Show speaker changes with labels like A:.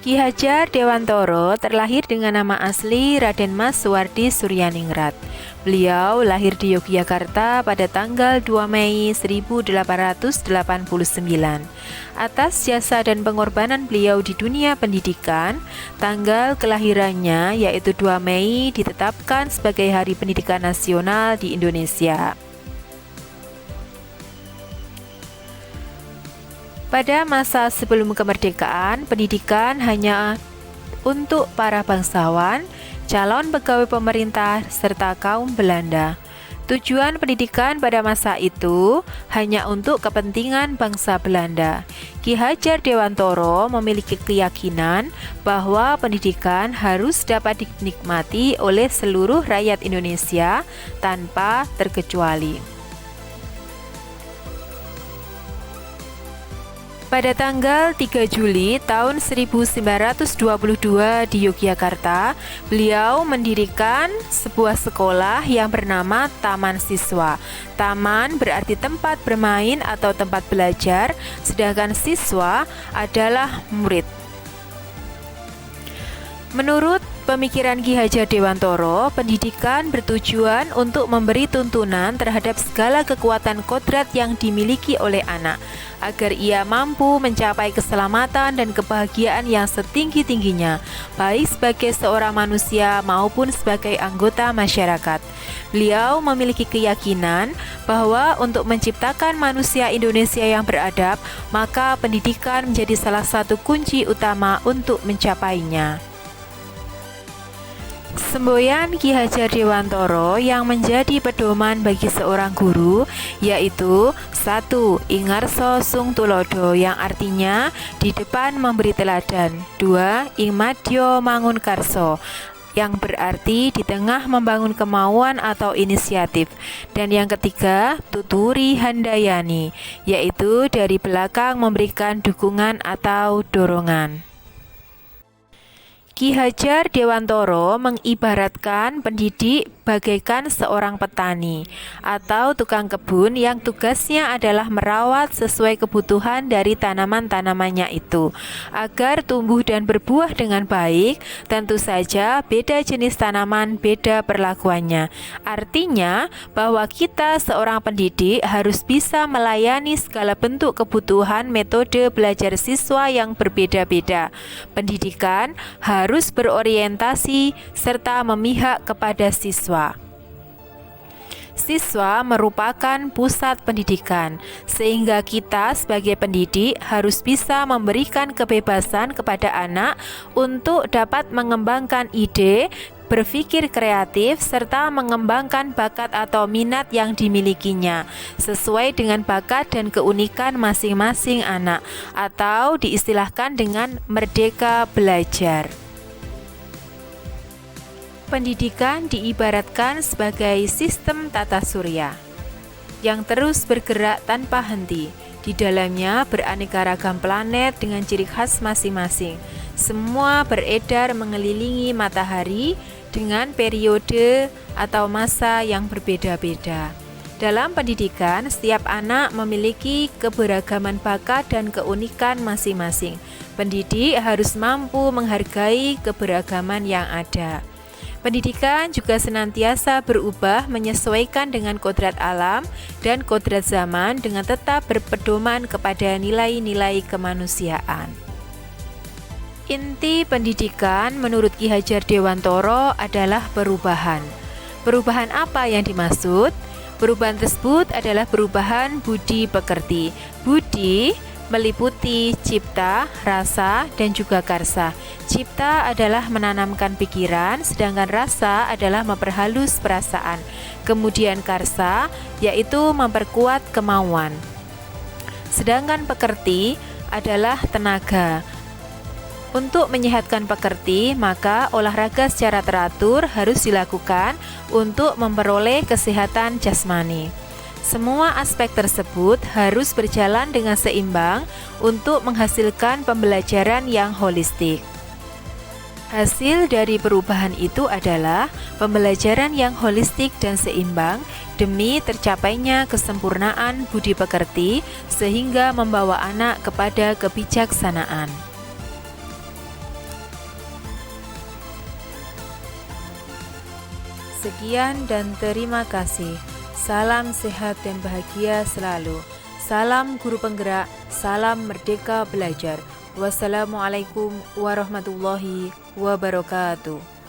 A: Ki Hajar Dewantoro terlahir dengan nama asli Raden Mas Suwardi Suryaningrat. Beliau lahir di Yogyakarta pada tanggal 2 Mei 1889. Atas jasa dan pengorbanan beliau di dunia pendidikan, tanggal kelahirannya yaitu 2 Mei ditetapkan sebagai Hari Pendidikan Nasional di Indonesia. Pada masa sebelum kemerdekaan, pendidikan hanya untuk para bangsawan, calon pegawai pemerintah, serta kaum Belanda. Tujuan pendidikan pada masa itu hanya untuk kepentingan bangsa Belanda. Ki Hajar Dewantoro memiliki keyakinan bahwa pendidikan harus dapat dinikmati oleh seluruh rakyat Indonesia tanpa terkecuali. Pada tanggal 3 Juli tahun 1922 di Yogyakarta, beliau mendirikan sebuah sekolah yang bernama Taman Siswa. Taman berarti tempat bermain atau tempat belajar, sedangkan siswa adalah murid. Menurut pemikiran Ki Hajar Dewantoro, pendidikan bertujuan untuk memberi tuntunan terhadap segala kekuatan kodrat yang dimiliki oleh anak, agar ia mampu mencapai keselamatan dan kebahagiaan yang setinggi-tingginya, baik sebagai seorang manusia maupun sebagai anggota masyarakat. Beliau memiliki keyakinan bahwa untuk menciptakan manusia Indonesia yang beradab, maka pendidikan menjadi salah satu kunci utama untuk mencapainya. Semboyan Ki Hajar Dewantoro yang menjadi pedoman bagi seorang guru yaitu 1. Ingarso Sung Tulodo, yang artinya di depan memberi teladan. 2. Ing Madya Mangun Karso, yang berarti di tengah membangun kemauan atau inisiatif. Dan yang ketiga, Tuturi Handayani, yaitu dari belakang memberikan dukungan atau dorongan. Ki Hajar Dewantoro mengibaratkan pendidik bagaikan seorang petani atau tukang kebun yang tugasnya adalah merawat sesuai kebutuhan dari tanaman-tanamannya itu agar tumbuh dan berbuah dengan baik. Tentu saja beda jenis tanaman, beda perlakuannya. Artinya bahwa kita seorang pendidik harus bisa melayani segala bentuk kebutuhan metode belajar siswa yang berbeda-beda. Pendidikan harus berorientasi serta memihak kepada siswa. Siswa merupakan pusat pendidikan, sehingga kita sebagai pendidik harus bisa memberikan kebebasan kepada anak untuk dapat mengembangkan ide, berpikir kreatif, serta mengembangkan bakat atau minat yang dimilikinya sesuai dengan bakat dan keunikan masing-masing anak, atau diistilahkan dengan merdeka belajar. Pendidikan diibaratkan sebagai sistem tata surya yang terus bergerak tanpa henti. Di dalamnya beraneka ragam planet dengan ciri khas masing-masing. Semua beredar mengelilingi matahari dengan periode atau masa yang berbeda-beda. Dalam pendidikan, setiap anak memiliki keberagaman bakat dan keunikan masing-masing. Pendidik harus mampu menghargai keberagaman yang ada. Pendidikan juga senantiasa berubah menyesuaikan dengan kodrat alam dan kodrat zaman dengan tetap berpedoman kepada nilai-nilai kemanusiaan. Inti pendidikan menurut Ki Hajar Dewantoro adalah perubahan. Perubahan apa yang dimaksud? Perubahan tersebut adalah perubahan budi pekerti. Budi meliputi cipta, rasa, dan juga karsa. Cipta adalah menanamkan pikiran, sedangkan rasa adalah memperhalus perasaan. Kemudian karsa yaitu memperkuat kemauan. Sedangkan pekerti adalah tenaga. Untuk menyehatkan pekerti, maka olahraga secara teratur harus dilakukan untuk memperoleh kesehatan jasmani. Semua aspek tersebut harus berjalan dengan seimbang untuk menghasilkan pembelajaran yang holistik. Hasil dari perubahan itu adalah pembelajaran yang holistik dan seimbang demi tercapainya kesempurnaan budi pekerti sehingga membawa anak kepada kebijaksanaan. Sekian dan terima kasih. Salam sehat dan bahagia selalu. Salam guru penggerak, salam merdeka belajar. Wassalamualaikum warahmatullahi wabarakatuh.